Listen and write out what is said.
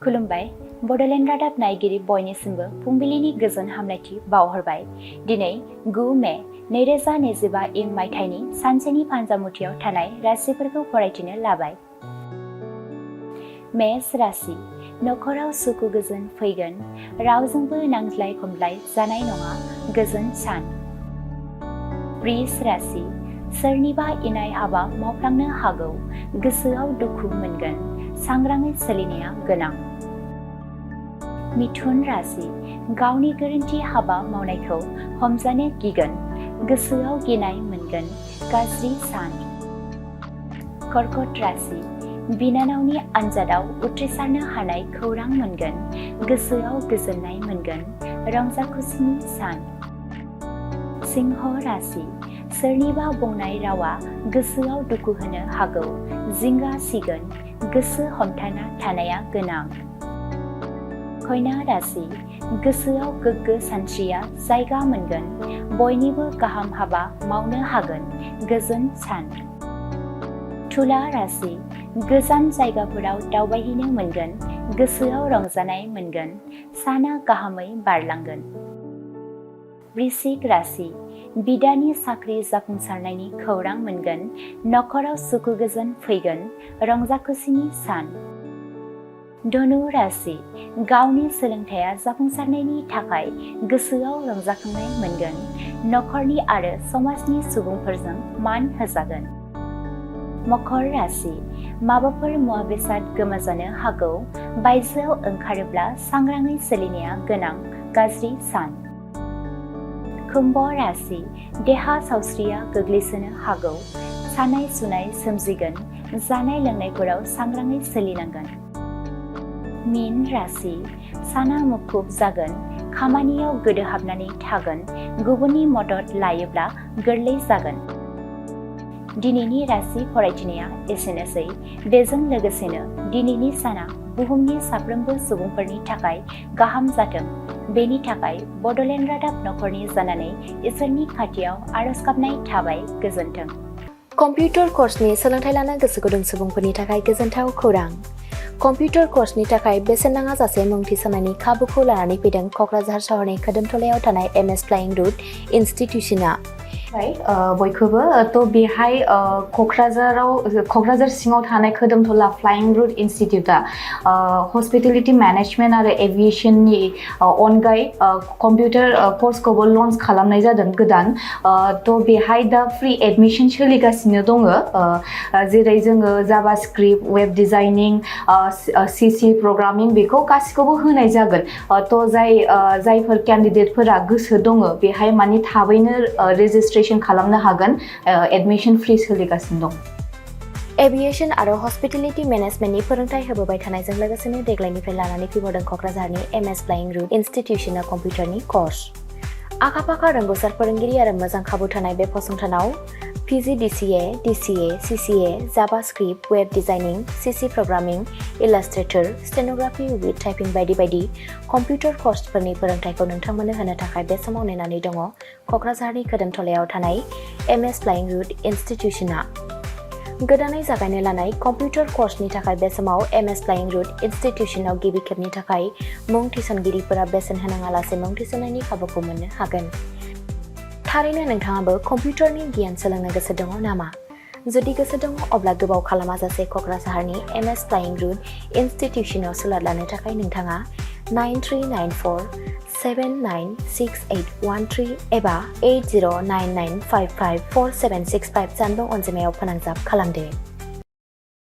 खुलुमबाय बड'लेण्ड रादाब नायगिरि बयनिसिमबो फुंबिलिनि गोजोन हामलायथि बावहरबाय। दिनै 9 मे 2025 इं मायथाइनि सानसेनि फानजामुथियाव थानाय राशिफोरखौ फरायथिनो लाबाय। मेष राशि नखराव सुखु गोजोन फैगोन, रावजोंबो नांज्लाय खमज्लाय जानाय नङा, गोजोन सान। वृष राशि सोरनिबा इनाय हाबा मावफ्लांनो हागौ, गोसोआव दुखु मोनगोन, सांग्राङै सोलिनाया गोनां। मिथुन राशि गावनि गोरोन्थि हाबा मावनायखौ हमजानो गिगोन, गोसोआव गिनाय मोनगोन, गाज्रि सान। कर्कट राशि बिनानावनि आनजादाव उथ्रिसारनो हानाय खौरां मोनगोन, गोसोआव गोजोननाय मोनगोन, रंजा खुसिनि सान। सिंह राशि सोरनिबा बुंनाय रावा गोसोआव दुखु होनो हागौ, जिंगा सिगोन, गोसो हमथाना थानाया गोनां। कन्या राशि गोसोआव गोग्गो सानस्रिया जायगा मोनगोन, बयनिबो गाहाम हाबा मावनो हागोन, गोजोन सान। तुला राशि गोजान जायगाफोराव दावबायहैनो मोनगोन, गोसोआव रंजानाय मोनगोन, साना गाहामै बारलांगोन। वृश्चिक राशि बिदानि साख्रि जाफुंसारनायनि खौरां मोनगोन, नखराव सुखु गोजोन फैगोन, रंजा खुसिनि सान। धनु राशि गावनि सोलोंथाइया जाफुंसारनायनि थाखाय गोसोआव रंजाखांनाय मोनगोन, नखरनि आरो समाजनि सुबुंफोरजों मान होजागोन। मकर राशि माबाफोर मुवा बेसाद गोमाजानो हागौ, बायजोआव ओंखारोब्ला सांग्राङै सोलिनाया गोनां, गाज्रि सान। कुम्भ राशि देहा सावस्रिया गोग्लैसोनो हागौ, सानाय सुनाय सोमजिगोन, जानाय लोंनायफोराव सांग्राङै सोलिनांगोन। मीन राशि साना मुखुब जागोन, खामानियाव गोदोहाबनानै थागोन, गुबुननि मदद लायोब्ला गोरलै जागोन। दिनैनि राशि फरायथिनाया एसेनोसै। बेजों लोगोसेनो दिनैनि साना बुहुमनि साफ्रोमबो सुबुंफोरनि थाखाय गाहाम जाथों, बेनि थाखाय बड'लेण्ड रादाब नखरनि जानानै इसोरनि खाथियाव आरज गाबनाय थाबाय, गोजोन्थों। कम्पिउटार कर्सनि सोलोंथाइ लानो गोसो गुदुं सुबुंफोरनि थाखाय गोजोनथाव खौरां। कम्पिउटार कर्सनि थाखाय बेसेन नाङा जासे मुं थिसननायनि खाबुखौ लानानै फैदों क'क्राझार सहरनि खोदोमथलायाव थानाय MS फ्लाइं रुट इनस्टिट्यूशना। बयखौबो बेहाय क'क्राझार सिङाव थानाय खोदोमथला फ्लाइं रुट इनस्टिट्यूटआ हस्पिटेलिटी मेनेजमेन्ट आरो एभिएशननि अनगायै कम्पिउटार कर्सखौबो लन्च खालामनाय जादों गोदान। बेहाय दा फ्रि एडमिशन सोलिगासिनो दङ, जेरै जोङो JavaScript, web designing, CC programming बेखौ गासिखौबो होनाय जागोन। जायफोर केन्डिडेटफोरा गोसो दङ बेहाय माने थाबैनो रेजिस्ट्रेशन खालामनो हागोन, एडमिशन फ्रि सोलिगासिनो दं। एभिएशन आरो हस्पिटेलिटी मेनेजमेन्टनि फोरोंथाय होबोबाय थानायजों लोगोसेनो देग्लायनिफ्राय लानानै फैबावदों क'क्राझारनि MS फ्लाइं रुट इनस्टिट्यूशना कम्पिउटारनि कर्स। आखा-फाखा रोंग'सार फोरोंगिरि आरो मोजां खाबु थानाय बे फसंथानाव PGDCA, DCA, CCA, JavaScript, web designing, CC programming, illustrator, stenography with typing बायदि बायदि कम्पिउटार कर्सफोरनि फोरोंथायखौ नोंथांमोननो होनो थाखाय बे समाव नेनानै दङ क'क्राझारनि खोदोमथलायाव थानाय MS फ्लाइं रुट इनस्टिट्यूशना। गोदानै जागायनो लानाय कम्पिउटार कर्सनि थाखाय बे समाव MS फ्लाइं रुट इनस्टिट्यूशनाव गिबि खेबनि थाखाय मुं थिसनगिरिफोरा बेसेन होनाङालासे मुं थिसननायनि खाबुखौ मोननो हागोन। थारैनो नोंथाङाबो कम्पिउटारनि गियान सोलोंनो गोसो दङ नामा? जुदि गोसो दङ अब्ला गोबाव खालामाजासे क'क्राझारनि MS फ्लाइं रुट इनस्टिट्यूशनाव सुलाद लानो थाखाय नोंथाङा 9394 796813 एबा 8099554765 जानबुं अनजिमायाव फोनांजाब खालामदो।